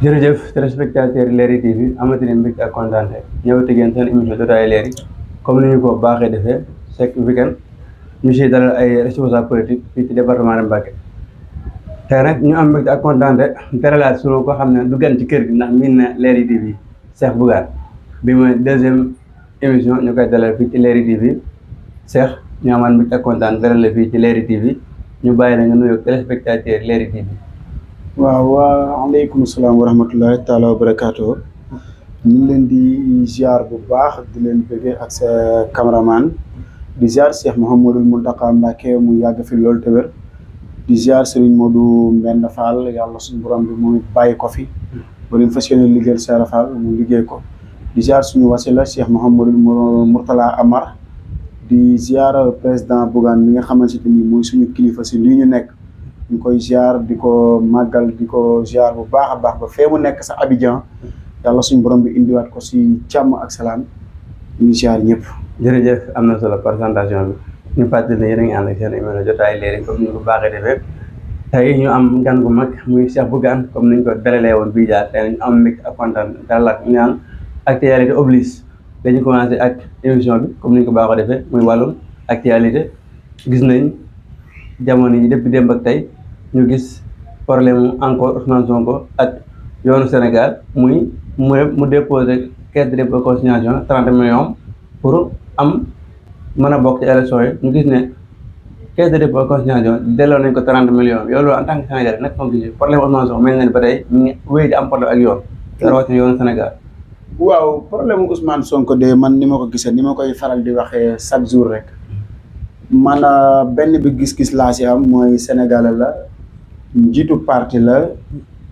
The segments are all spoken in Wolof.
jërëjëf téléspectateur Leral TV amati nañ mbégte ak kontaante ñëwati ngeen seen émission jotaayu leer yi comme ni ñu ko baaxee defee chaque week-end ñu siy dalal ay responsable politique fii ci département de Mbacké tey nag ñu am mbégte ak kontaante teralaat sunu ko xam ne du gan ci kër gi ndax miin na Leral TV Cheikh Bougane bi mooy deuxième émission ñu koy dalal fii ci Leral TV Cheikh ñu amaan mbégte ak kontaan dalal la fii ci Leral TV ñu bàyyi la nga nuyoo téléspectateur Leral TV. waaw waaleykum salaam wa rahmatullahi taala wa barakaatu ñu ngi leen di ziar bu baax di leen bëggee ak sa cameraman di ziar Cheikh Mouhamadul Mountakha Mbacké mu yàgg fi loolu te wér di ziar Serigne Modou Mbenda Fall yàlla suñu borom bi mu bàyyi ko fi ba leen fas yéene liggéeyal Cheikh Fall mu liggéey ko di ziar suñu wasila Cheikh Mouhamadul Mourtala Amar di ziar président Bougane mi nga xamante ni mooy suñu kilifa si lii ñu nekk. ñu koy ziar di ko màggal di ko ziar bu baax a baax ba fee mu nekk sa Abidjan yàlla suñu borom bi indiwaat ko si càmm ak salaam ñu ngi ziar ñëpp. jërëjëf am na solo présentation bi ñu fàttali ne yéen a ngi ànd ak seen émission jotaayu leer yi comme ni ñu ko baaxee defee tey ñu am gan gu mag muy Cheikh Bougane comme ni ñu ko dalalee woon bii jaar tey ñu am mbégte ak kontaan dalal ñu naan actualité oblige dañu commencé ak émission bi comme ni ñu ko baaxoo defee muy wàllum actualité gis nañ jamono yi depuis démb ak tey. ñu gis problème mu encore Ousmane Sonko ak yoonu Sénégal mu déposé caisse de dépôt consignation 30 millions pour mën a bokk ci élection yi ñu gis ne caisse de dépôt consignation delloo nañ ko 30 millions yow loolu en tant que Sénégalais nag moo gis problème Ousmane Sonko mel na ni ba tey ñu ngi wéy di am problème ak yoon rawatina yoonu Sénégal. waaw problème Ousmane Sonko de man ni ma ko gisee ni ma koy faral di waxee chaque jour rek man benn bi gis-gis laa si am mooy Sénégalais la. njiitu parti la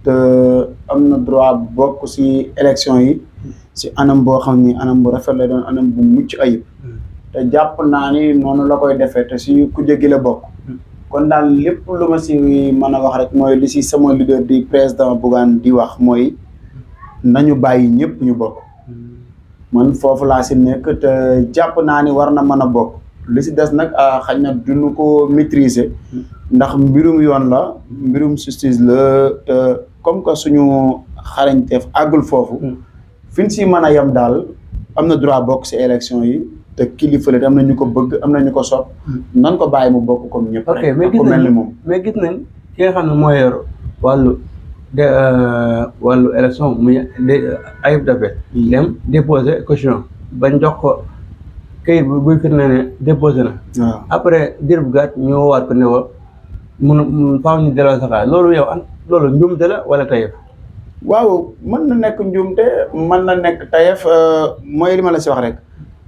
te am na droit bokk ci élection yi ci anam boo xam ni anam bu rafet la doon anam bu mucc ayib te jàpp naa ni noonu la koy defee te ci kujje gi la bokk kon daal lépp lu ma ci mën a wax rek mooy li ci sama leader di président Bougane di wax mooy nañu bàyyi ñëpp ñu bokk man foofu laa ci nekk te jàpp naa ni war na mën a bokk li ci des nag xañ na duñu ko maîtriser ndax mbirum yoon la mbirum justice la te comme que suñu xarañteef àggul foofu fi ñu si mën a yem daal am na droit bokk si élection yi te kilifa la am na ñu ko bëgg am na ñu ko sopp nan ko bàyyi mu bokk comme ñëpp ok mais gis nañ moom mais gis nañ ki nga xam ne moo yor wàllu élection muy Ayib Daffé dem déposé caution bañ jox ko kayit buy firnde ne déposé na waaw après diir bu gàtt ñu woowaat ko ne wa mun faaw ñu delloo sa xaalis loolu yow loolu njuumte la wala tayef waaw mën na nekk njuumte mën na nekk tayef mooy li ma la si wax rek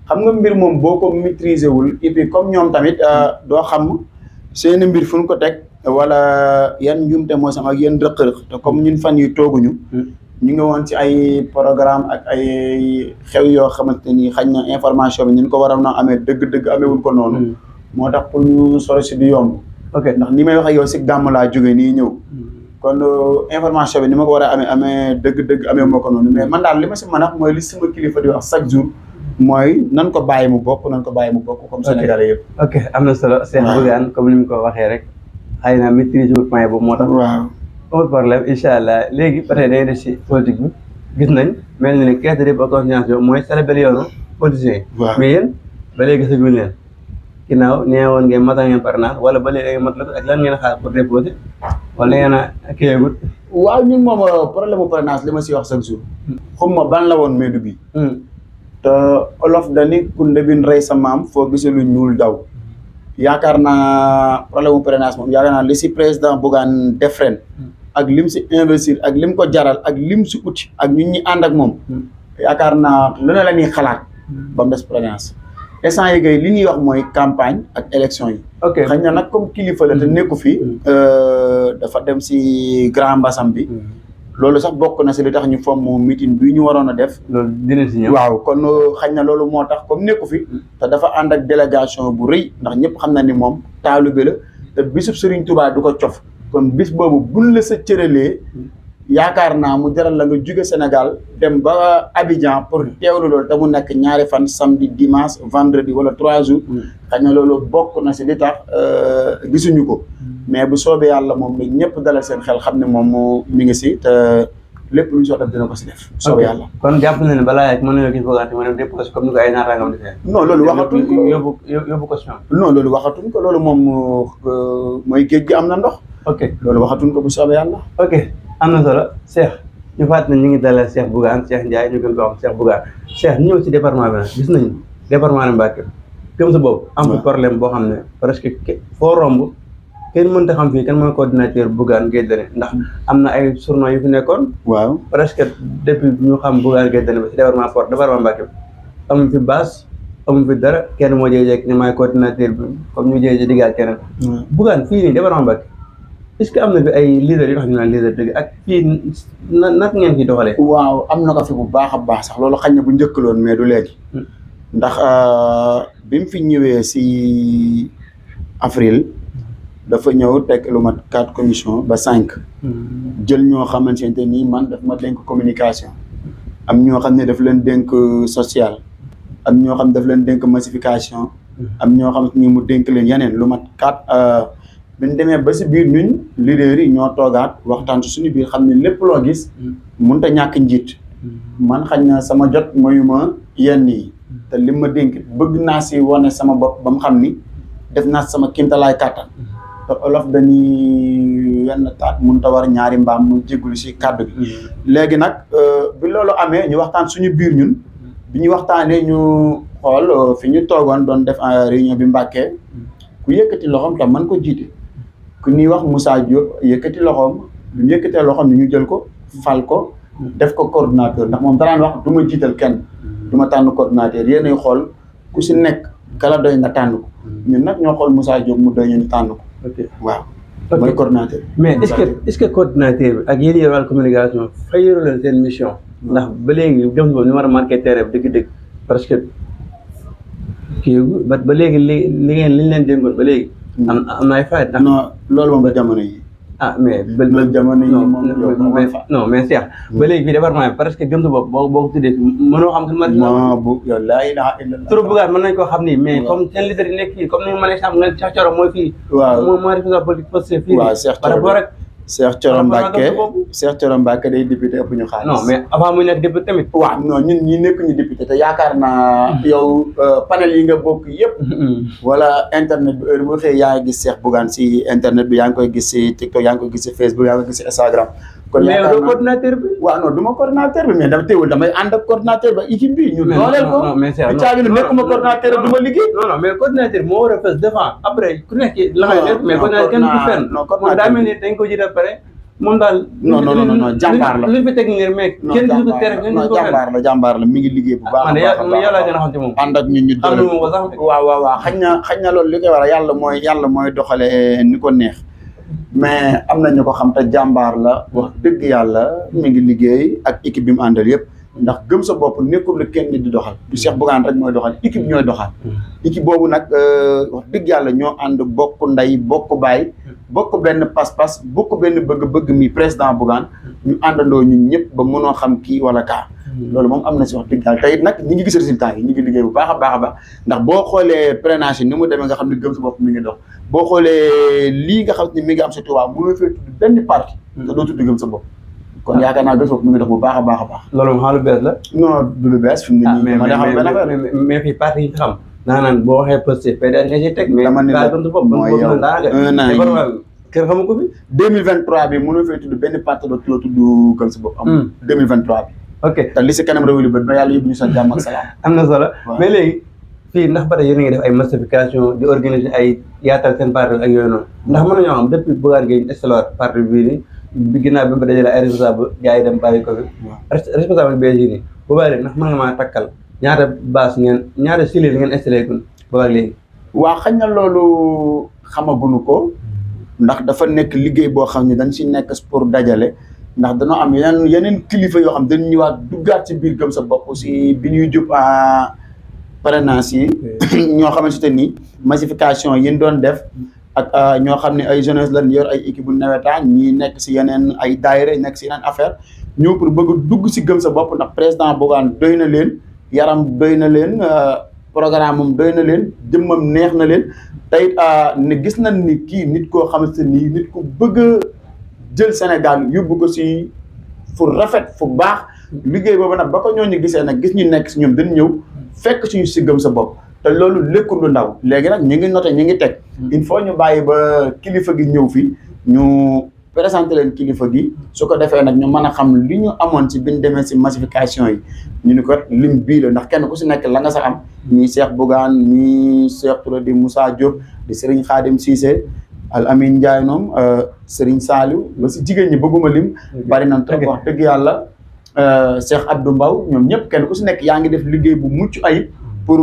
xam nga mbir moom boo ko maîtriser wul et puis comme ñoom tamit doo xam seeni mbir fu ñu ko teg wala yan njuumte moo sam ak yan rëq-rëq te comme ñun fan yi tooguñu ñu ngi woon ci ay programme ak ay xew yoo xamante ni xañ na information bi ñu ko waroon a amee dëgg-dëgg ameewul ko noonu moo tax pour ñu sori si di yomb ok ndax ni may wax ak yow si gàmm laa jógee nii ñëw kon information bi ni ma ko war a amee dëgg-dëgg amee moo ko noonu mais man daal li ma si mën a mooy li sama kilifa di wax chaque jour mooy nan ko bàyyi mu bokk comme Sénégalais yëpp. ok am na solo Cheikh Bougane comme ni mu ko waxee rek xëy na maîtrise wul point boobu moo tax. waaw amul problème incha allah léegi ba tey dañuy def si politique bi gis nañ mel na ni caisse de dépôt consignation mooy célébrer yoonu politiciens yi. waaw mais yéen ba léegi gisaguñ leen. ginnaaw nee woon ngeen matal ngeen parrainage wala ba léegi mat la ak lan ngeen xaar pour déposer wala ngeen a kiiwagut. waaw ñun moom problème mu parrainage li ma si wax chaque jour. xam ma ban la woon Medu bi. te olof dani ku ndebin rey sa maam foo gisee lu ñuul daw. yaakaar naa problème mu parrainage moom yaakaar naa li si président Bougane def ren ak lim si investir ak lim ko jaral ak lim si uti ak ñun ñi ànd ak moom. yaakaar naa lu ne la ñuy xalaat. ba mu des parrainage. instant yi li ñuy wax mooy campagne ak élection yi. ok xëy na nag comme kilifa la te nekku fi. dafa dem si grand mbassam bi. loolu sax bokk na si li tax ñu fomm meeting bi ñu waroon a def. loolu dina si ñëw. waaw kon xëy na loolu moo tax comme nekku fi. te dafa ànd ak délégation bu rëy ndax ñëpp xam na ni moom taalibe la te bisub Serigne Touba du ko cof kon bis boobu buñ la sa cëralee. yaakaar naa mu jaral la nga jóge Sénégal dem ba Abidjan pour teewlu loolu te mu nekk ñaari fan samedi dimanche vendredi wala 3 jours. xëy na loolu bokk na si li tax gisuñu ko. mais bu soobee yàlla moom la ñëpp dalal seen xel xam ne moom mi ngi si te lépp lu ñu soxla dina ko si def. soobee yàlla. kon jàpp na ne balaa yàgg mën nañoo gis Bougane mën a déposé comme ni ko ay naataangam defee. non loolu waxatuñ ko yóbbu caution. non loolu waxatuñ ko loolu moom mooy géej gi am na ndox. ok loolu waxatuñ ko bu soobee yàlla. ok am na solo Cheikh ñu fàttali ne ñu ngi dalal Cheikh Bougane Cheikh Ndiaye ñu gën ko xam Cheikh Bougane Cheikh ñëw si département bi nag gis nañu département de Mbacké gëm sa bopp am fi problème boo xam ne presque foo romb kenn mënta xam fii kan mooy coordinateur Bougane Gueye Dany ndax am na ay journaux yu fi nekkoon. waaw presque depuis ñu xam Bougane Gueye Dany ba si département Mbacké amuñ fi base amuñ fi dara kenn moo jéejee ne maay coordinateur bi comme ñu jéejee diggaat keneen. Bougane fii nii département Mbacké est-ce que am na fi ay leader yu wax ñu naan leader dëgg ak fii naka ngeen fi doxalee. waaw am na ko fi bu baax a baax sax loolu xañ na bu njëkk loon mais du léegi. ndax bi mu fi ñëwee si avril dafa ñëw teg lu mat 4 commission ba 5. jël ñoo xamante ne nii man daf ma dénk communication. am ñoo xam ne daf leen dénk social. am ñoo xam ne daf leen dénk massification. am ñoo xam ne mu dénk leen yeneen lu mat 4. bi ñu demee ba si biir ñun leaders yi ñoo toogaat waxtaan ci suñu biir xam ne lépp loo gis mënut a ñàkk njiit. man xañ na sama jot mayuma yenn yi. te li ma dénk bëgg naa si wane sama bopp ba mu xam ni def naa sama kéemtalaay kàttan. te olof dañuy wenn taat mënut a war ñaari mbaam mu jégalu si kàddu bi. léegi nag bi loolu amee ñu waxtaan suñu biir ñun. bi ñu waxtaanee ñu xool fi ñu toogoon doon def réunion bi Mbacké ku yëkkati loxoom tam man ko jiite. ku ñuy wax Moussa Diop yëkkati loxoom bu ñu yëkkatee loxoom ñu jël ko fal ko def ko coordinateur ndax moom danaan wax du ma jiital kenn du ma tànn coordinateur yéenay xool ku si nekk kala doy nga tànn ko ñun nag ñoo xool Moussa Diop mu doy ñu tànn ko. waaw mooy coordinateur. mais est-ce que coordinateur bi ak yéen wàllu communication fayalu leen seen mission. ndax ba léegi dem boobu ni war a marqué terrain bi dëgg-dëgg parce que kii ba léegi li ngeen li ñu leen dénkoon ba léegi. am na ay fayet. non loolu moom ba jamono yi. mais ba jamono yi moom non mais Cheikh ba léegi fii département bi parce que gëm sa bopp boo ko tuddee mënoo xam kan ma non bu yow laa ilaha illallah trop Bougane mën nañ koo xam nii mais comme seen leader yi nekk fii comme ni ma ne xam nga Cheikh Thioro mooy fii mooy responsable politique posté fii waaw Cheikh par rapport ak Cheikh Thioro Mbacké day député ëpp ñu xaalis. non mais avant muy nekk député tamit. waaw non ñun ñi nekk ñu député te yaakaar naa yow panel yi nga bokk yëpp. wala internet bi heure bu xëyee yaa ngi gis Cheikh Bougane si internet bi yaa ngi koy gis si TikTok yaa ngi koy gis si Facebook yaa ngi koy gis si Instagram. kon mais yow doo coordinateur bi. waaw non du ma coordinateur bi mais dama teewul damay ànd ak coordinateur ba équipe bi. ñu dooleel ko non mais Cheikh non caagin nekkuma coordinateur du ma liggéey. non mais coordinateur moo war a fës devant après ku nekk la ngay def mais coordinateur kenn du fenn. non coordinateur daa mel ni dañ ko jiital pare moom daal. non jàmbaar la lu fi teg nii mais kenn gisu ko tere kenn gisu ko fenn. jàmbaar la mi ngi liggéey bu baax a baax man yow laa gën a xam ci moom. ànd ak ñun ñu dooleel ko sax. waaw xañ na loolu li koy waral yàlla mooy doxale ni ko neex mais am na ñu ko xam te jàmbaar la wax dëgg yàlla mi ngi liggéey ak équipe bi mu àndal yëpp ndax gëm sa bopp nekkul la kenn nit di doxal du Cheikh Bougane rek mooy doxal équipe ñooy doxal équipe boobu nag wax dëgg yàlla ñoo ànd bokk ndey bokk baay bokk benn pas-pas bokk benn bëgg-bëgg mi président Bougane ñu àndandoo ñun ñëpp ba mënoo xam kii wala kaa loolu moom am na si wax dëgg yàlla te it nag ñi ngi gis résultat yi ñi ngi liggéey bu baax a baax a baax ndax boo xoolee prénage ni mu demee nga xam ne gëm sa bopp mi ngi dox boo xoolee lii nga xam ne mi ngi am sa Touba mënoo fee tudd benn parti te doo tudd gëm sa bopp kon yaakaar naa gëm sa bopp mi ngi dox bu baax a baax a baax loolu moom xam lu bees la non du lu bees fi mu ne nii mais fii parti yi xam naa naan boo waxee Pastef PDS nga ciy teg mais dama ne la mooy yow un an kenn xamu ko fi 2023 bi mënoo fee tudd benn parti doo tudd gëm sa bopp am 2023 bi ok te li si kanam réew li ba dina yàlla yóbbu ñu sa jàmm ak salaam am na solo mais léegi fii ndax ba tey yéen a ngi def ay massification di organiser ay yaatal seen parti ak yooyu noonu ndax mën nañoo xam depuis Bougane Gueye installé parti bii nii bi ginnaaw bi mu dajale ay responsable gars yi dem bàyyi ko fi responsable bees yi nii boobaa léegi ndax mën nga maa takkal ñaata base ngeen ñaata cellule ngeen installé kun boobaa léegi waaw xañ na loolu xamaguñu ko ndax dafa nekk liggéey boo xam ne dañ si nekk pour dajale ndax dañoo am yeneen kilifa yoo xam dañu ñëwaat duggaat ci biir gëm sa bopp si bi ñuy jub parrainage yi ñoo xamante ni massification yi ñu doon def ak ñoo xam ne ay jeunesse lañ yor ay équipe bu nawetaan ñi nekk si yeneen ay daayira nekk si yeneen affaire ñëw pour bëgg dugg si gëm sa bopp ndax président Bougane doy na leen yaram doy na leen programme am doy na leen jëmmam neex na leen tey ne gis nañ ni kii nit koo xamante ni nit ku bëgg a jël Sénégal yóbbu ko si fu rafet fu baax liggéey boobu nag ba ko ñooñu gisee nag gis ñu nekk si ñoom dañ ñëw fekk suñu si gëm sa bopp te loolu lékkul lu ndaw léegi nag ñu ngi noté ñu ngi teg il faut ñu bàyyi ba kilifa gi ñëw fi ñu présenté leen kilifa gi su ko defee nag ñu mën a xam li ñu amoon si biñ demee si massification yi ñu ni ko lim bii la ndax kenn ku si nekk la nga sa am ñii Cheikh Bougane ñii Cheikh Touré di Moussa Diop di Serigne Khadim Cissé Al Amin Ndiaye noom Serigne Saliou ba si jigéen ñi bëgguma lim bari nañ trop wax dëgg yàlla Cheikh Abdou Mbaw ñoom ñëpp kenn ku si nekk yaa ngi def liggéey bu mucc ayib pour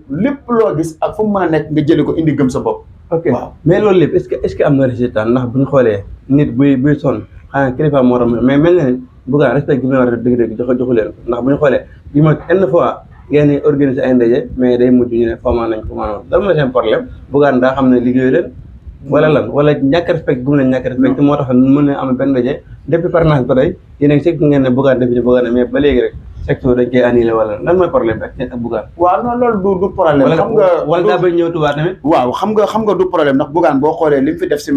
lépp loo gis ak fu mu mën a nekk nga jëlee ko indi gëm sa bopp. ok waaw mais loolu lépp est-ce que am na résultat ndax bu ñu xoolee nit buy sonn xanaa kilifa moo tax mais mel na ne Bougane respect gi mu war a dëgg-dëgg joxu leen ko ndax bu ñu xoolee bi ma une fois ngeen organiser ay ndaje mais day mujj ñu ne foomaa nañ ko maanaam lan mooy seen problème Bougane daa xam ne liggéeyu leen wala lan wala ñàkk respect gu mu leen ñàkk respect moo tax mën na am benn ndaje depuis parrainage ba tey yéen a ngi segg ngeen ne Bougane député Bougane mais ba léegi rek secteur dañ koy annulé wala lan mooy problème bi ak Bougane. waaw non loolu du problème. xam nga wala daa bañ ñëw Touba tamit. waaw xam nga du problème ndax Bougane boo xoolee li mu fi def si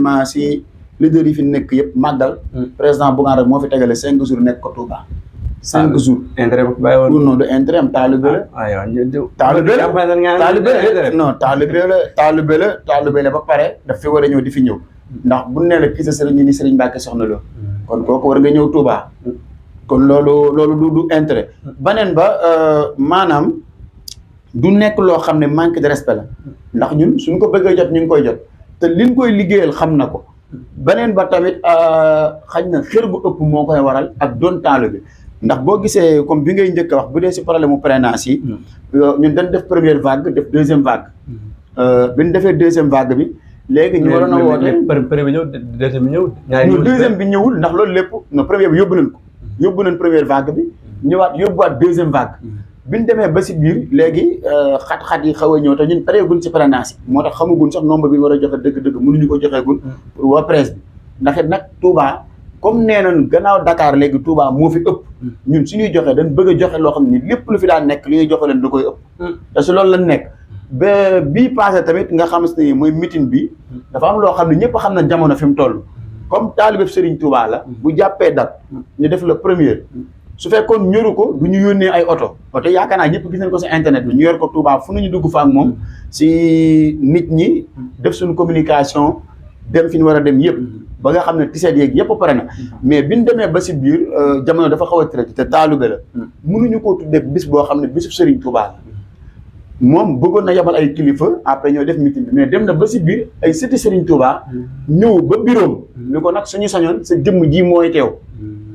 leader yi fi nekk yëpp màggal. président Bougane rek moo fi tegale 5 jours nekk ko Touba. 5 jours. intérêt bu bàyyi woon. non du intérêt am taalibe la. taalibe la ba pare daf fi war a ñëw di fi ñëw. ndax bu ne la kii sa sëriñ ñi ni sëriñ Mbacke soxna loo. kon kooku war nga ñëw Touba. kon loolu du intérêt. beneen ba maanaam du nekk loo xam ne manque de respect la. ndax ñun suñ ko bëggee jot ñu ngi koy jot. te liñ koy liggéeyal xam na ko. beneen ba tamit xañ na xër gu ëpp moo koy waral ak doon taalibe bi. ndax boo gisee comme bi ngay njëkk a wax bu dee si problème mu parrainage yi ñun dañ def première vague def deuxième vague bi ñu defee deuxième vague bi léegi ñu waroon a woote premier bi ñëw deuxième bi ñëw deuxième bi ñëwul ndax loolu lépp non première bi yóbbu nañ première vague bi ñëwaat yóbbuwaat deuxième vague bi ñu demee ba si biir léegi xat-xat yi xaw a ñëw te ñun pareeguñ si parrainage yi moo tax xamaguñ sax nombre bi war a joxe dëgg-dëgg mënuñu ko joxeegun pour waa presse bi ndax it nag Touba comme nee nañ gannaaw Dakar léegi Touba moo fi ëpp ñun suñuy joxe dañ bëgg a joxe loo xam ni lépp lu fi daan nekk li ñuy joxe leen da koy ëpp te si loolu lañ nekk ba bii passé tamit nga xam ne mooy meeting bi dafa am loo xam ne ñëpp xam na jamono fi mu toll comme taalibe Serigne Touba la bu jàppee date ñu def le premier su fekkoon ñoru ko du ñu yónnee ay oto yaakaar naa ñëpp gis nañ ko si internet bi ñu yor ko Touba fu nañu dugg fa ak moom si nit ñi def suñu communication dem fi ñu war a dem yëpp ba nga xam ne tiseet yeeg yëpp pare na mais bi ñu demee ba si biir jamono dafa xaw a traité te taalibe la mënuñu koo tuddee bis boo xam ne bisu Serigne Touba la moom bëggoon na yabal ay kilifa après ñoo def meeting bi mais dem na ba si biir ay sëti Serigne Touba ñëw ba bureau ni ko nag suñu sañoon sa jëmm ji mooy teew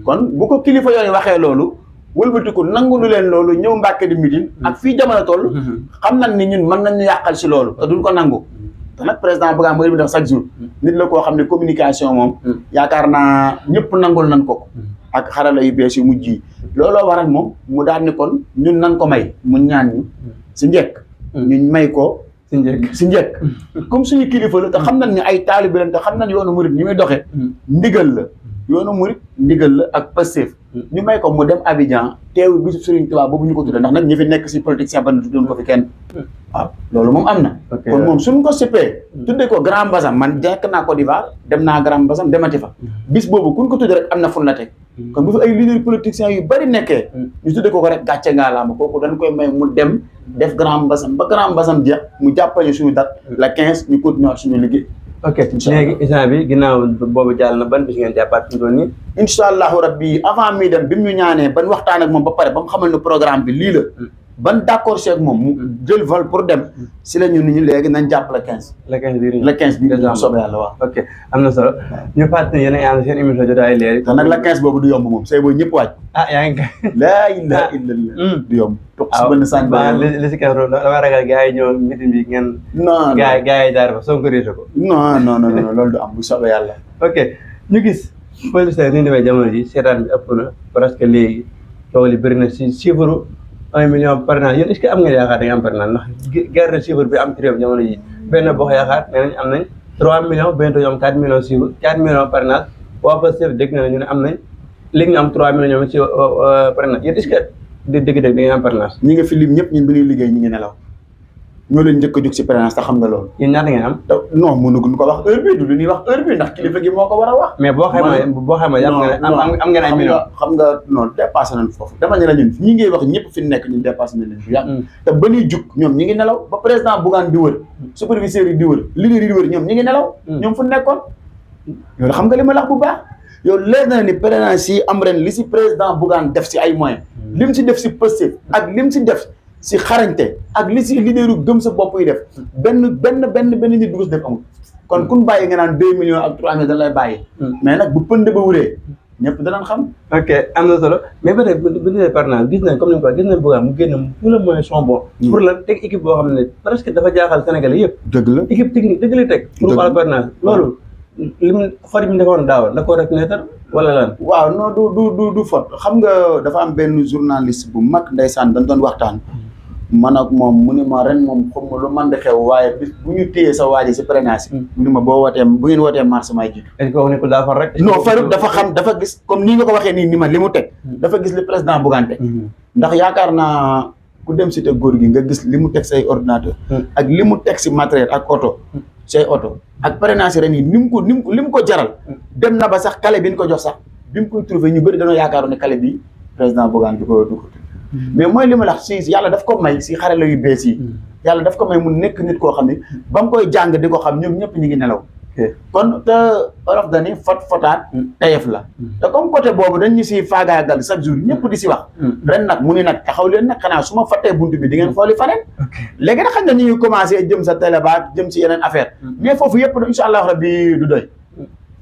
kon bu ko kilifa yooyu waxee loolu wëlbati ko nangu lu leen loolu ñëw Mbàkke di meeting ak fii jamono toll xam nañ ni ñun mën nañu yàqal si loolu te duñ ko nangu te nag président Bougane mooy def chaque jour nit la koo xam ne communication moom yaakaar naa ñëpp nangul nañ ko ak xarala yu bees yu mujj yi looloo waral moom mu daal ni kon ñun nan ko may mu ñaan ñu si njëkk ñu may ko si njëkk comme suñu kilifa la te xam nañ ne ay taalibe lañ te xam nañ yoonu murit ñi muy doxee ndigal la yoonu murit ndigal la ak Pastef ñu may ko mu dem Abidjan teew bisu Serigne Touba boobu ñu ko tudde ndax nag ñi fi nekk si politicien ba tuddoon ko fi kenn waaw loolu moom am na kon moom suñ ko sippee tudde ko Grand Bassam man jekk naa Côte d'Ivoire dem naa Grand Bassam demati fa bis boobu kuñ ko tudde rek am na fun la teg kon bu fi ay leader politiciens yu bari nekkee ñu tudde ko rek gàcce ngaa laama kooku dañ koy may mu dem def Grand Bassam ba Grand Bassam jeex mu jàppale suñu date la 15 ñu continuer suñu liggéey ok léegi instant bi ginnaaw boobu jàll na ban bis ngeen jàppaat fi mu toll nii incha allahu rabbi avant mi dem bi mu ñu ñaanee ban waxtaan ak moom ba pare ba mu xamal ne programme bi lii la ban d'accord seeg moom mu jël vol pour dem si la ñu nit ñi léegi nañ jàpp la 15 la 15 bi soobee yàlla waaw ok am na solo ñu fàttali yéen a ngi ànd seen émission Jotaay Leer te nag la 15 boobu du yomb moom say booy ñëpp waaj yaa ngi laa ilaha illallah du yomb toog si benn sànq li si kaw dama ragal gars yi ñëw meeting bi ngeen non gars yi jaar fa Sonko réseau ko non loolu du am bu soobee yàlla ok ñu gis police ni ñu demee jamono ji seetaan bi ëpp na presque léegi coow li bëri na si chiffre 1 million parrainage yéen est-ce que am ngeen yaakaar da nga am parrainage ndax guerre de chiffre bi am ci réew jamono ji benn bokk yaakaar nee nañ am nañ 3 millions bientôt ñu am 4 millions chiffre 4 millions parrainage waa Pastef dégg na ñu ne am nañ léegi ñu am 3 millions ñoom ci parrainage yéen est-ce que dëgg-dëgg da ngeen am parrainage ñi nga fi lim ñëpp ñun bi ñuy liggéey ñi ngi nelaw ñoo leen njëkk a jóg si parrainage te xam nga loolu. yéen ñaata ngeen am. non mënuñu ko wax heure bi du lu ñuy wax heure bi ndax kilifa gi moo ko war a wax. mais boo xayma yàpp nga ne am ngeen ay millions. xam nga non dépassé nañ foofu dama ne la ñun ñi ngi wax ñëpp fi nekk ñun dépassé nañ leen fi yàgg. te ba ñuy jug ñoom ñi ngi nelaw ba président Bougane di wër superviseur yi di wër leader yi di wër ñoom ñi ngi nelaw. ñoom fu nekkoon yow xam nga li ma la wax bu baax yow leer na ni parrainage yi am ren li si président Bougane def si ay moyens lim si def si Pastef ak lim si def si xarañte ak li si leaderu gëm sa bopp yi def benn nit du ko si def amul kon kun bàyyi nga naan 2 millions ak 3 millions dañ lay bàyyi mais nag bu pënd ba wuree ñëpp danañ xam. ok am na solo mais ba tey bu ñu nee parrainage gis nañ comme ni ko gis nañ Bougane mu génn tous les moyens sont bons. pour la teg équipe boo xam ne presque dafa jaaxal Sénégalais yëpp. dëgg la équipe technique dëgg la teg. pour wàllu parrainage loolu lim fari mi defoon daaw da koo reconnaître wala lan. waaw non du faute xam nga dafa am benn journaliste bu mag ndeysaan dañ doon waxtaan. man ak moom mu ni ma ren moom xam nga lu man di xew waaye bis bu ñu téyee sa waa ji si parrainage yi. mu ni ma bu ngeen wootee mars may jiitu. est-ce que nekkul daa far rek. non farut dafa xam dafa gis comme nii nga ko waxee nii ni ma li mu teg. dafa gis li président Bougane teg. ndax yaakaar naa ku dem si te góor gi nga gis li mu teg say ordinateur. ak li mu teg si matériel ak oto. say oto ak parrainage ren yi li mu ko jaral. dem na ba sax kale bi ñu ko jox sax bi mu koy trouvé ñu bëri dañoo yaakaaroon ne kale bi président Bougane du ko mais mooy li ma la wax si yàlla daf ko may si xarala yu bees yi. yàlla daf ko may mu nekk nit koo xam ne ba mu koy jàng di ko xam ñoom ñëpp ñu ngi nelaw. kon te olof dani fotaat tayef la. te comme côté boobu dañ ñu si faagaagal chaque jour ñëpp di si wax. ren nag mu ni nag taxaw leen nag xanaa su ma fattee buntu bi di ngeen xooli faneen. léegi nag xam na ñu ngi commencé jëm sa télé ba jëm si yeneen affaire mais foofu yëpp incha allah rabbi du doy.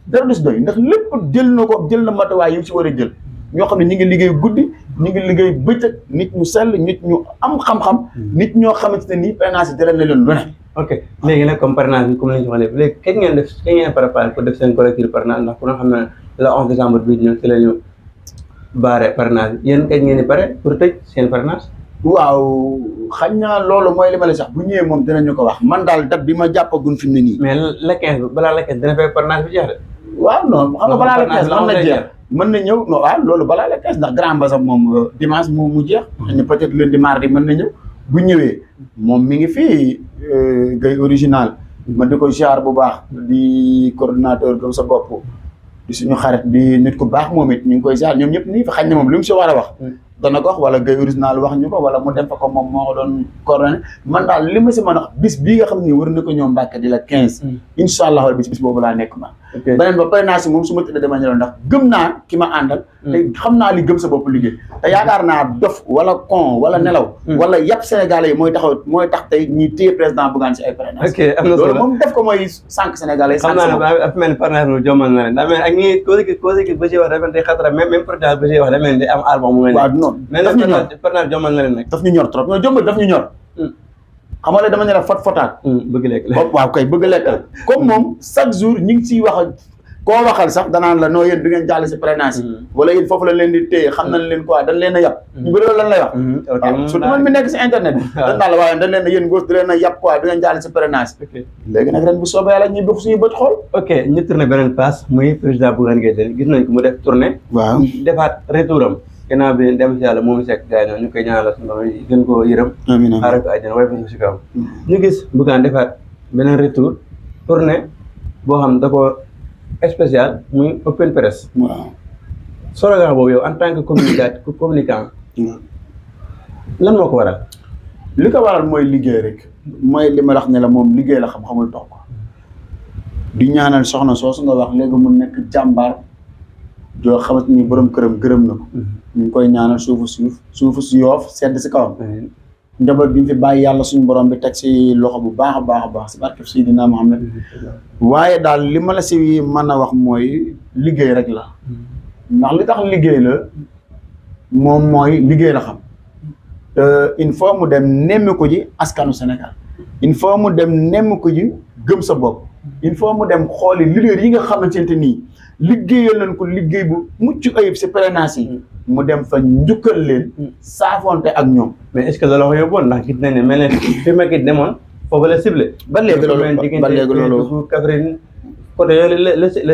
dara du si doy ndax lépp jël na matuwaay yi si war a jël. ñoo xam ne ñi ngi liggéey guddi ñi ngi liggéey bëccëg nit ñu sell nit ñu am xam-xam. nit ñoo xamante ne nii parrainage yi jaral na leen lu ne. ok léegi nag comme parrainage bi comme ni ñu ko waxee léegi kañ ngeen préparé pour def seen collectif parrainage ndax ku nga xam ne le 11 décembre bii ñëw ci la ñu baare parrainage bi yéen kañ ngeen di pare pour tëj seen parrainage. waaw xañ naa loolu mooy li ma la sax bu ñëwee moom dinañu ko wax man daal date bi ma jàppagun fi mu ne nii. mais le 15 balaa le 15 dina fekk parrainage bi jeex de. waaw non xam nga balaa le 15 mën na jeex. mën na ñëw non waaw loolu balaa la 15 ndax grand basam moom dimanche mu jeex. xëy na peut-être lundi mardi mën na ñëw. bu ñëwee moom mi ngi fii Gueye original. ma di ko ziar bu baax. di coordonnateur gëm sa bopp. di suñu xarit di nit ku baax moom it ñu ngi koy ziar ñoom ñëpp nii fa xañ na moom li mu si war a wax. dana ko wax wala Gueye original wax ñu ko wala mu dem fa ko moom moo ko doon coordonné man daal li ma si mën a wax bis bii nga xam ne war na ko ñoom Mbàkke di la 15. incha allah wala bis boobu laa nekk ma. beneen ba parrainage si moom su ma tëddee dama ñëw ndax gëm naa ki ma àndal. te xam naa li gëm sa bopp liggéey. te yaakaar naa dof wala con wala nelaw. wala yàpp Sénégalais yi mooy tax tey ñuy téye président Bougane si ay parrainage. ok am na solo loolu moom def ko mooy sànq Sénégalais yi. xam naa ne dafa mel ni parrainage bi jommal na leen daa mel ak ñi cause ba ci wax dafa mel ni xatara même parrainage ba ci wax dafa mel ni am album mu mel ni. waaw non daf ñu ñor parrainage jommal na leen nag. daf ñu ñor trop ñoo jommal daf ñu ñor. xam nga dama ne la fotaat. bëgg lekk waaw kay bëgg lekk comme moom chaque jour ñu ngi siy wax koo waxal sax danaan la noo yéen du ngeen jàll si parrainage wala yéen foofu la leen di téye xam nañ leen quoi dañ leen a yàpp ñu bëri loolu lan lay wax waaw surtout man mi nekk si internet bi dañ naan la waaye dañ leen a yéen góos di leen a yàpp quoi du ngeen jàll si parrainage léegi nag ren bu soobee yàlla ñuy bëgg suñu bët xool ok ñu tourné beneen passe muy président Bougane Gueye Dany gis nañ ko mu def tournée waaw defaat retour am gannaaw bi dem si yàlla moomu sekk gars yi ñu koy ñaanal suñu borom gën koo yërëm xaaral ko àjjana waaye fa si kaw ñu gis Bougane defaat beneen retour tournée boo xam da ko spécial muy open press. waaw slogan boobu yow en tant que communicant lan moo ko waral. li ko waral mooy liggéey rek mooy li ma wax ne la moom liggéey la xam-xamul toog ko di ñaanal soxna soosu nga wax léegi mu nekk jàmbaar joo xamante ni borom këram gërëm na ko. ñu ngi koy ñaanal suufu si yoof sedd si kawam. njaboot bi ñu fi bàyyi yàlla suñu borom bi teg si loxo bu baax a baax a baax si barke Seydina Muhammad waaye daal li ma la si mën a wax mooy liggéey rek la ndax li tax liggéey la moom mooy liggéey la xam te il faut mu dem nemmi ko ji askanu Sénégal il faut mu dem nemmi ko ji gëm sa bopp il faut mu dem xooli leader yi nga xamante nii liggéeyal nañ ko liggéey bu mucc ayib si parrainage yi mu dem fa njukkal leen saafonte ak ñoom. mais est-ce que loolu wax yóbbuwoon ndax gis nañ ne mel ne fi ma ki demoon foofu la ciblé. ba léegi loolu Kaffrine côté yooyu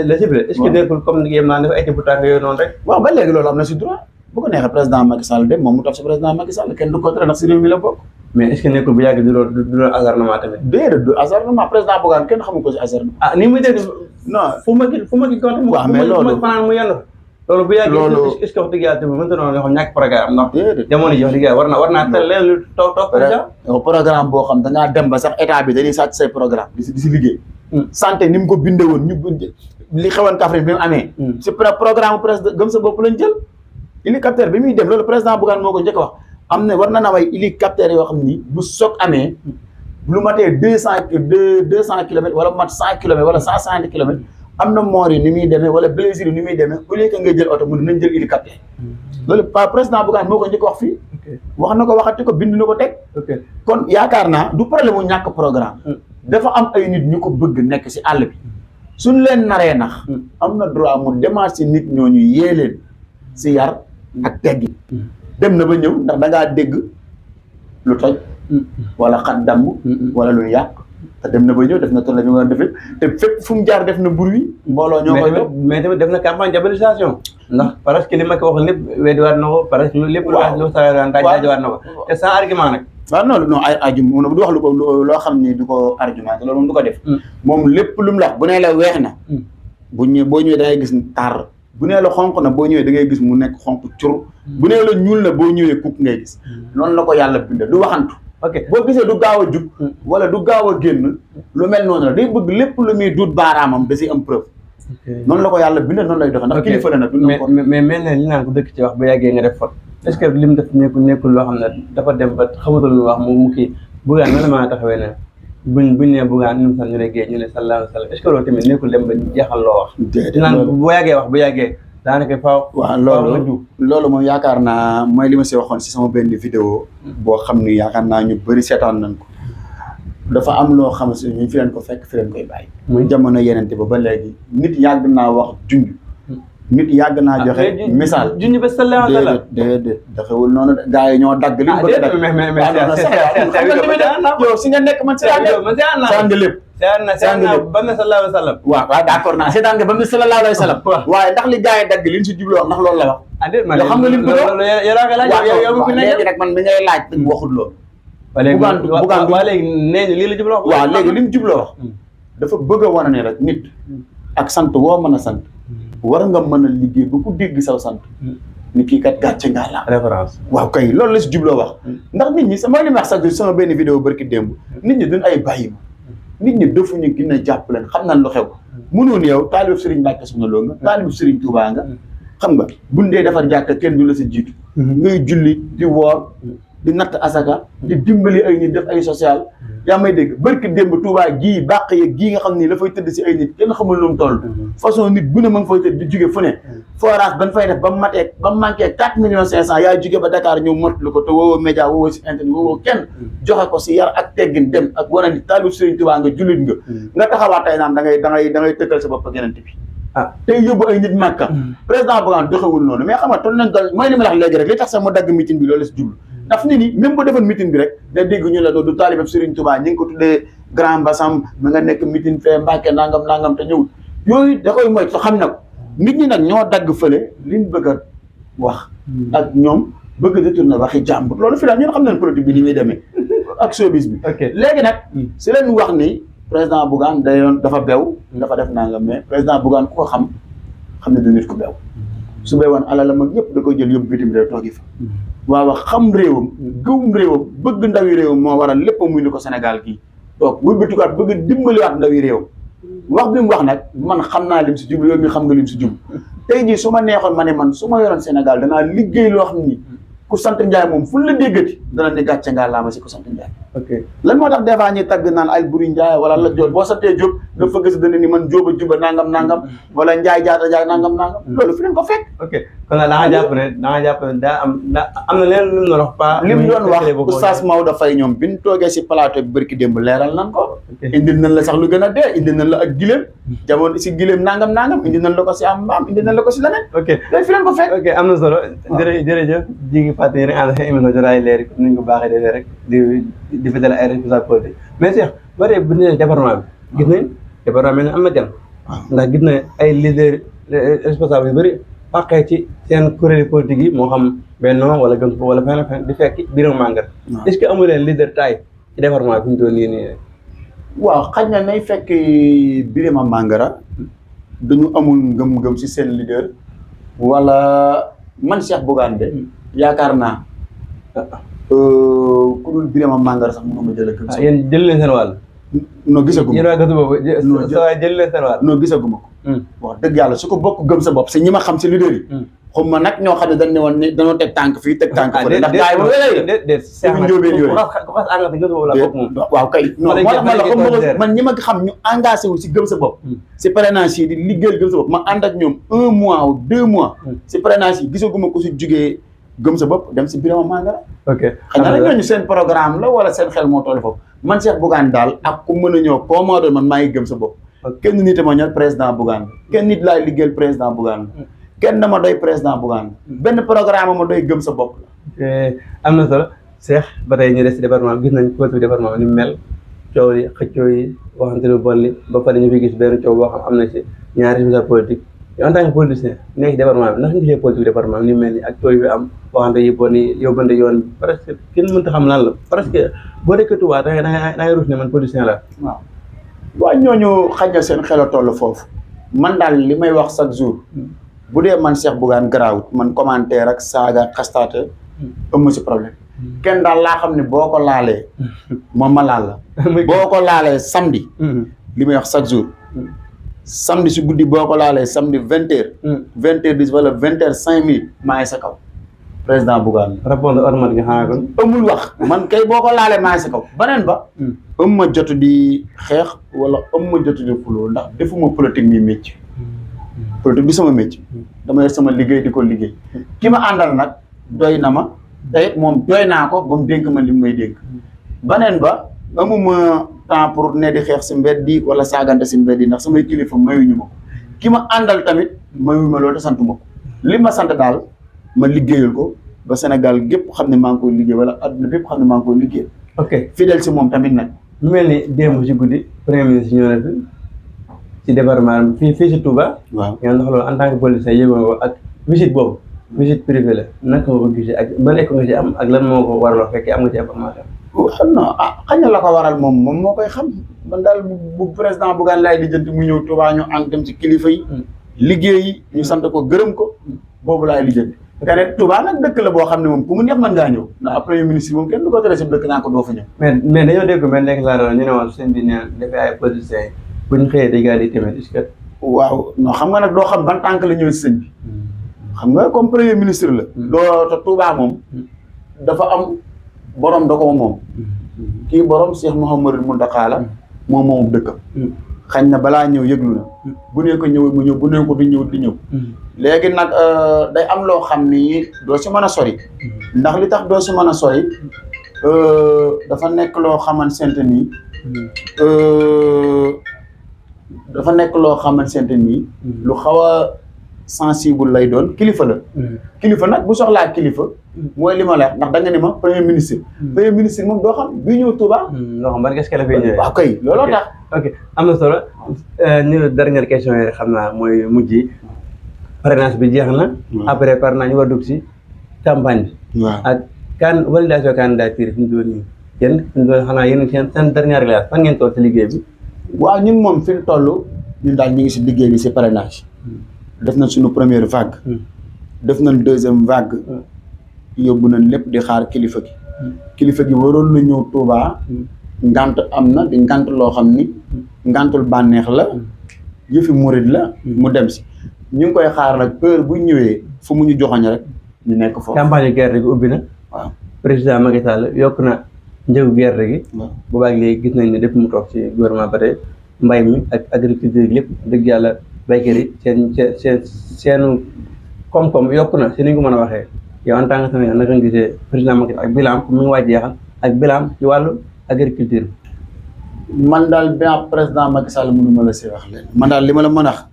la ciblé. est-ce que nekkul comme yéen naa dafa ay bu tànk yooyu noonu rek. waaw ba léegi loolu am na si droit bu ko neexee président Macky Sall dem moom mu toog si président Macky Sall kenn du ko tere ndax si réew mi la bokk. mais est-ce que nekkul bu yàgg du doon acharnement tamit. déedéet du acharnement président Bougane kenn xamu ko si acharnement. ah ni muy dégg. non fu ma gi ko waaw mais loolu fanaan mu yenn loolu bu yàggee est-ce que wax dëgg yàlla tamit mënta noonu xam ñàkk programme ndax jamono ji wax dëgg yàlla war naa tel leen lu toog programme boo xam dangaa dem ba sax état bi dañuy sàcc say programme di si liggéey santé ni mu ko bindee woon ñu li xewoon Kaffrine bi mu amee si programme presque gëm sa bopp lañ jël hélicoptère bi muy dem loolu président Bougane moo ko njëkk wax am na war na am ay hélicoptère yoo xam ni bu soog amee lu matee 200 kilomètres wala mat 100 kilomètres wala 150 kilomètres am na moor yi ni muy demee wala blessure yi ni muy demee au lieu que nga jël oto mu ne nañ jël hélicoptère loolu président Bougane moo ko njëkk wax fii wax na ko waxati ko bind na ko teg kon yaakaar naa du problème mu ñàkk programme dafa am ay nit ñu ko bëgg nekk si àll bi suñ leen naree nax am na droit mu démarche si nit ñooñu yee leen si yar ak teggi dem na ba ñëw ndax da ngaa dégg lu toj wala xat damm wala lu yàq te dem na ba ñëw def na tournée bi nga defee te fépp fu mu jaar def na bruit mbooloo ñoo koy def mais tamit def na campagne diabolisation ndax parce que li ma ko wax lépp weddiwaat na ko parce que lépp lu sa daajiwaat na ko te sans argument nag waaw non ay argument du wax lu ko loo xam ni du ko argument loolu moom du ko def moom lépp lu mu la wax bu nee la weex na bu ñëwee boo ñëwee da ngay gis tar bu nee la xonq na boo ñëwee da ngay gis mu nekk xonq cur bu nee la ñuul na boo ñëwee kuk ngay gis noonu la ko yàlla bindee du waxantu ok boo gisee du gaaw a jug wala du gaaw a génn lu mel noonu la day bëgg lépp lu muy duut baaraamam da si am preuve noonu la ko yàlla bindee noonu lay doxee ndax kilifa la nag mais mel na li naan ko dëkk ci wax ba yàggee nga def fot est-ce que lim def nekkul loo xam ne dafa dem ba xamatul lu wax mu kii Bougane nan la mën a taxawee ne buñ ne Bougane ñu sax ñu ne géej ñu ne sallallahu alayhi wa sallam est-ce que loolu tamit nekkul dem ba jeexal loo wax naan boo yàggee wax ba yàggee daanaka faaw waaw loolu moom yaakaar naa mooy li ma si waxoon si sama benn vidéo boo xam ni yaakaar naa ñu bëri seetaan nañ ko dafa am loo xam si ñu fi leen ko fekk fi leen koy bàyyi muy jamono yenente ba léegi nit yàgg naa wax junj nit yàgg naa joxe misaal junj ba sallallahu alayhi wa sallam déedéet daxewul noonu gars yi ñoo dagg li mu bëgg a dagg yow si nga nekk man si nga lépp seetaan na ba mu ne sallallahu alayhi wa sallam waaw d'accord naa seetaan nga ba mu ne sallallahu alayhi wa sallam waaye ndax li gars yi dagg li ñu si jubloo ndax loolu la wax yoo xam nga li mu bëgg waaw léegi nag man mi ngay laaj waxut loolu Bougane waa léegi nee lii la jubloo waaw léegi li mu jubloo wax dafa bëgg a wane ne rek nit ak sant woo mën a sant war nga mën a liggéey ba ku dégg saw sant ni kii kat gàcce ngaa la référence waaw kay loolu la si jubloo wax ndax nit ñi sama li ma wax sax sama benn vidéo barki démb nit ñi duñ ay bàyyi ma nit ñi defuñu gën a jàpp leen xam nañ lu xew mënoon yow taalib Serigne Mbacke Soxna Lo nga taalib Serigne Touba nga xam nga buñ dee defar jàkka kenn du la si jiitu ngay julli di woor di natt asaka di dimbali ay nit def ay social yaa may dégg barki démb Touba gii bàq yeeg gii nga xam ni la fay tëdd si ay nit kenn xamul lu mu toll façon nit bu ne ma ngi fay tëdd di jóge fu ne forage ban fay def ba mu matee ba mu manqué 4 millions 500 yaa jóge ba Dakar ñëw motlu ko te woowoo média woowoo si internet woowoo kenn joxe ko si yar ak teggin dem ak wane ni taalib Serigne Touba nga jullit nga taxawaat tey naan da ngay tëkkal sa bopp ak yeneen bi tey yóbbu ay nit Màkka président Bougane doxewul noonu mais xam nga toll nañ doon mooy li ma la wax léegi rek li tax sax mu dagg meeting bi loolu si jublu ndax nit ñi même bu defoon meeting bi rek da dégg ñu la doo du taalibab Serigne Touba ñi ngi ko tuddee Grand Bassam ma nga nekk meeting fee Mbàkke nangam te ñëwul yooyu da koy moy te xam na ko nit ñi nag ñoo dagg fële liñ bëgg a wax ak ñoom bëgg a détourner waxi jàmbur loolu fi daal ñun xam nañ politique bi ni muy demee ak showbiz bi léegi nag si leen wax ni président Bougane dafa bew dafa def nangam mais président Bougane ku ko xam ne du nit ku bew su bee woon alalam ak yëpp da koy jël yóbbu bitim réew toogi fa waaw xam réewam gëwum réewam bëgg ndawi réewam moo waral lépp muy ni ko Sénégal gii toog wëlbatikuwaat bëgg dimbaliwaat ndawi réewam wax bi mu wax nag man xam naa lim si jublu yow mi xam nga lim si jublu tey jii su ma neexoon ma ne man su ma yoroon Sénégal danaa liggéey loo xam ni ku sant Ndiaye moom fu la déggati dana ne gàcce ngaa laama si ku sant Ndiaye lan moo tax des fois ñuy tagg naan ay buri Ndiaye wala la joot boo santee Diop nga fëgg si dana ni man Jóoba juba nangam wala Ndiaye jaata Ndiaye nangam loolu fi leen ko fekk kon nag da nga jàpp ne daa am na leen lu mu doon wax pas li mu doon wax Oustaz Maodo Faye ñoom bi ñu toogee si plateau bi bërki démb leeral nan ko indil nañ la sax lu gën a dee indil nañ la ak giléem jamono si giléem nangam indil nañ la ko si am mbaam indil nañ la ko si leneen loolu fi leen ko fekk am na solo jërëjëf ji ngi fàtte yéen ànd ak émission Jotaay Leer comme ni ñu ko baaxee defee rek di fi dala ay responsable politique mais Cheikh ba tey bu ñu nee département bi gis nañ département bi am na jàmm ndax gis na ay leader responsable yu bëri pàqee ci seen kuréeli politique yi moo xam Benno wala Gëm wala feneen di fekk Birame Mangara. est-ce que amu leen leader taille ci département bi ñu doon nii. waaw xaj na nay fekk Birame Mangara dañu amul ngëm-ngëm ci seen leader wala man Cheikh Bougane de yaakaar naa ku dul Birame Mangara sax mënuma jël ak. yéen jël leen seen wàll. non gisaguma yéen waa gëstu boobu jël leen seen wàll. non gisaguma ko. wax dëgg yàlla su ko bokk gëm sa bopp si ñi ma xam si leader yi. xam ma nag ñoo xam ne dañ ne woon ni dañoo teg tànk fii teg tànk fële. ndax gars yi moom waaw kay. non moo tax man la comme man ñi ma xam ñu engagé wu si gëm sa bopp. si parrainage yi di liggéeyal gëm sa bopp ma ànd ak ñoom 1 mois ou 2 mois. si parrainage yi gisaguma ko si jugee gëm sa bopp dem si Birame Mangara. ok xëy na ñooñu seen programme la wala seen xel moo toll foofu man Cheikh Bougane daal ak ku mën a ñëw koo moo doon man maa ngi gëm sa bopp. kenn nit ma ñor président Bougane kenn nit laay liggéeyal président Bougane kenn dama doy président Bougane benn programme ma doy gëm sa bopp la. am na solo Cheikh ba tey ñu des ci département bi gis nañ politique département bi ni mu mel coow yi xëccoo yi waxante lu bon li ba pare ñu fi gis benn coow boo xam am na ci ñaari responsable politique yow en tant que politicien nekk ci département bi ndax nga gisee politique département bi ni mu mel ni ak coow yi am waxante yi bon yi yóbbante yoon presque kenn mënta xam lan la presque boo dëkkee Touba da ngay ruus ne man politicien la. waaw ñooñu xaj na seen xel a toll foofu man daal li may wax chaque jour bu dee man Cheikh Bougane garaawut man commentaire ak saaga xastaate ëmm si problème kenn daal laa xam ne boo ko laalee moom ma laal la boo ko laalee samedi li may wax chaque jour samedi si guddi boo ko laalee samedi 20h wala 20h05 maa ngi sa kaw président Bougane répondre automatique xanaa kon ëmmul wax man kay boo ko laalee maa ngi sa kaw beneen ba ma jotu di xeex wala ma jotu di fuloo ndax defuma politique mi métier politique bi sama métier dama yor sama liggéey di ko liggéey ki ma àndal nag doy na ma te moom doy naa ko ba mu dénk ma li mu may dénk beneen ba amuma temps pour ne di xeex si mbedd di wala saagante si mbedd yi ndax samay kilifa mayuñu ma ko ki ma àndal tamit mayuñu ma loolu te santuma ko li ma sant daal ma liggéeyal ko ba Sénégal gépp xam ne maa ngi koy liggéey wala adduna bépp xam ne maa ngi koy liggéey. ok fidèle si moom tamit nag. mu mel ni démb si guddi premier ministre ñëw na fi ci département fii si Touba. waaw nga ndax loolu en tant que politicien yëgoo nga ko ak visite boobu visite privée la naka nga ko gisee ak ban écho nga ci am ak lan moo ko waraloo fekkee am nga ci information. non xëy na la ko waral moom moo koy xam man daal bu président Bougane laay lijjanti mu ñëw Touba ñu ànd dem ci kilifa yi. liggéey ñu sant ko gërëm ko boobu laay lijjanti. te ne Touba nag dëkk la boo xam ne moom ku mu neex mën ngaa ñëw ndax premier ministre moom kenn du ko tere si dëkk naa ko doo fa ñëw. mais dañoo dégg mel nekk laa doon ñu ne woon seen bi neen dafay ay politiciens bu ñu xëyee day di tamit est-ce que. waaw non xam nga nag doo xam ban tànk la ñëw si sëñ bi. xam nga comme premier ministre la. doo te Touba moom dafa am borom da ko moom. kii borom Cheikh Mouhamadou Mountakha la moom moomu dëkkam. xañ na balaa ñëw yëglu na bu nee ko ñëw mu ñëw bu nee ko du ñëw di ñëw. léegi nag day am loo xam ni doo si mën a sori ndax li tax doo si mën a sori dafa nekk loo xamante ni lu xaw a sensible lay doon kilifa la. kilifa nag bu soxlaa kilifa mooy li ma la wax ndax da nga ne ma premier ministre. premier ministre moom doo xam bii ñëw Touba. loo xam ban qu'est-ce la fiy ñëwee. waaw kay looloo tax. ok am na solo ñu dernière question yi xam naa mooy mujj yi. parrainage bi jeex na. après parrainage ñu war a dugg si campagne bi. waaw ak validation candidature fi mu doon nii yéen fi mu doon xanaa yéen seen dernière classe fan ngeen toll ci liggéey bi. waaw ñun moom fi mu toll ñun daal ñu ngi si liggéey bi si parrainage. def nañ suñu première vague. def nañ deuxième vague. yóbbu nañ lépp di xaar kilifa gi. kilifa gi waroon na ñëw Touba. ngant am na di ngant loo xam ni. ngantul bànneex la. yëfi murid la. mu dem si. ñu ngi koy xaar nag heure bu ñëwee fu mu ñu joxoñ rek ñu nekk foofu. campagne gerte gi ubbi na. waaw président Macky Sall yokk na njëgu gerte gi. waaw boobaag léegi gis nañ ne depuis mu toog ci gouvernement ba tey mbay mi ak agriculture lépp dëgg yàlla béykat yi seenu koom-koom yokk na si ni ñu ko mën a waxee yow en tant que Sénégal naka nga gisee président Macky Sall ak bilan mu ngi waaj jeexal ak bilan ci wàllu agriculture. man daal bien président Macky Sall mënu ma la si wax leen man daal li ma la mën a wax.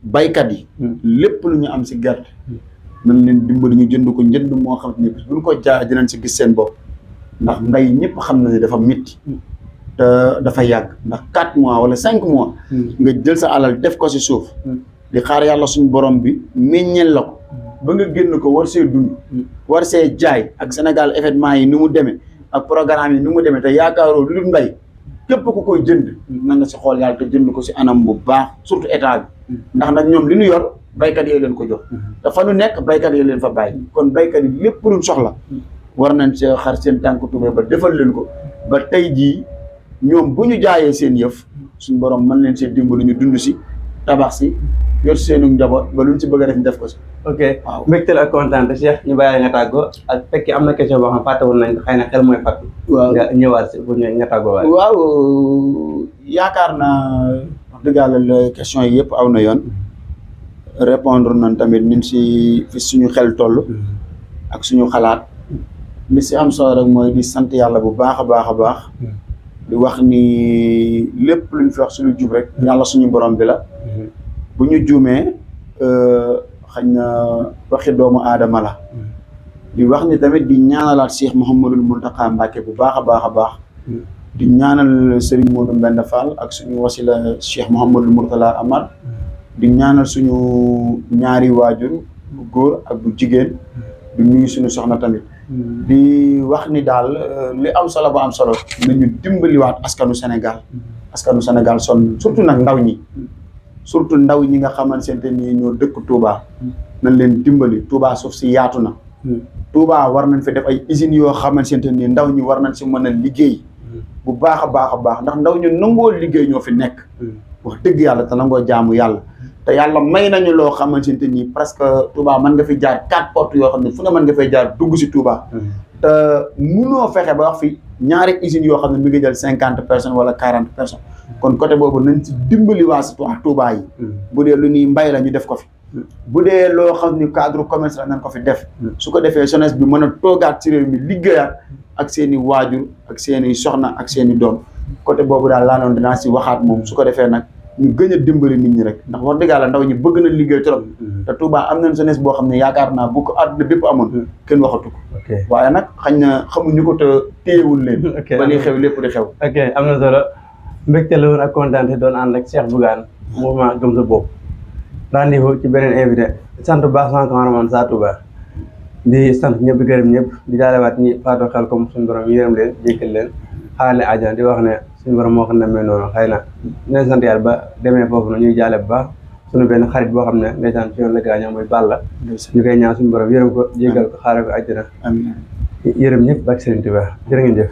baykat yi lépp lu ñu am si gerte nañ leen dimbali ñu jënd ko njënd moo xam ne buñ ko jaay dinañ si gis seen bopp ndax mbay ñëpp xam na ne dafa métti te dafa yàgg ndax 4 mois wala 5 mois nga jël sa alal def ko si suuf di xaar yàlla suñu borom bi meññeel la ko ba nga génn ko war see dund war see jaay ak Sénégal événement yi ni mu demee ak programme yi ni mu demee te yaakaaroo lu mbay képp ku koy jënd na nga si xool yàlla te jënd ko si anam bu baax surtout état bi ndax nag ñoom li ñu yor baykat yee leen ko jox te fa nu nekk baykat yee leen fa bàyyi kon baykat yi lépp luñ soxla war nañ see xar seen tànk tubéy ba defal leen ko ba tey jii ñoom bu ñu jaayee seen yëf suñu borom mën leen see dimbali ñu dund si tabax si yor seenu njaboot ba luñ si bëgg a def ñu def ko si. ok waaw mbégteel ak kontaan te Cheikh ñu bàyyi nga tàggoo ak fekkee am na question boo xam fàttewul nañ xëy na xel mooy fàttu. waaw nga ñëwaat si bu nga tàggoo waaye. waaw yaakaar naa wax dëgg yàlla question yi yëpp aw na yoon répondre nañ tamit ñun si fi suñu xel toll ak suñu xalaat li si am solo rek mooy di sant yàlla bu baax a baax a baax di wax ni lépp luñ fi wax suñu jub rek yàlla suñu borom bi la bu ñu juumee xañ na waxi doomu aadama la di wax ni tamit di ñaanalaat Cheikh Mouhamadul Mountakha Mbacké bu baax a baax a baax di ñaanal Serigne Modou Mbenda Fall ak suñu wasila Cheikh Mouhamadul Mourtala Amar di ñaanal suñu ñaari waajur bu góor ak bu jigéen di nuyu suñu soxna tamit di wax ni daal li am solo ba am solo nañu dimbaliwaat askanu Sénégal sonn surtout nag ndaw ñi surtout ndaw ñi nga xamante ni ñoo dëkk Touba nañ leen dimbali Touba suuf si yaatu na Touba war nañ fi def ay usines yoo xamante ni ndaw ñi war nañ si mën a liggéey bu baax a baax ndax ndaw ñu nangoo liggéey ñoo fi nekk wax dëgg yàlla te nangoo jaamu yàlla te yàlla may nañu loo xamante ni presque Touba mën nga fi jaar 4 portes yoo xam ne fu ne mën nga fay jaar dugg si Touba te munoo fexe ba wax fi ñaari usines yoo xam ne mi ngi jël 50 personnes wala 40 personnes kon côté boobu nañ ci dimbali waa si Touba yi bu dee lu ñuy mbay la ñu def ko fi bu dee loo xam ni cadre commerce la nañ ko fi def su ko defee jeunesse bi mën a toogaat ci réew mi liggéeyaat ak seen i waajur ak seen i soxna ak seen i doom côté boobu daal laa noonu dinaa si waxaat moom su ko defee nag ñu gën a dimbali nit ñi rek ndax wax dëgg yàlla ndaw ñi bëgg na liggéey trop te Touba am nañ jeunesse boo xam ne yaakaar naa bu ko àdduna bépp amoon kenn waxatu ko waaye nag xañ na xamuñu ko te téyewul leen ba li xew lépp di xew ok am na solo mbégte la woon ak kontaan te doon ànd ak Cheikh Bougane mouvement gëm sa bopp rendez-vous ci beneen invité sant bu baax sama cameraman Sa Touba di sant ñëpp di gërëm ñëpp di jaalewaat ñi faatu xel comme suñu borom yërëm leen jékkal leen xaarale àjjana di wax ne suñu borom moo xam ne mel noonu xëy na ñu sant yàlla ba demee foofu na ñuy jaale bu baax suñu benn xarit boo xam ne ndeysaan ci yoon la gaañoo muy Balla ñu koy ñaan suñu borom yërëm ko jékkal ko xaare ko àjjana yërëm ñëpp ak Sëriñ Tuubaa jërë ngeen jëf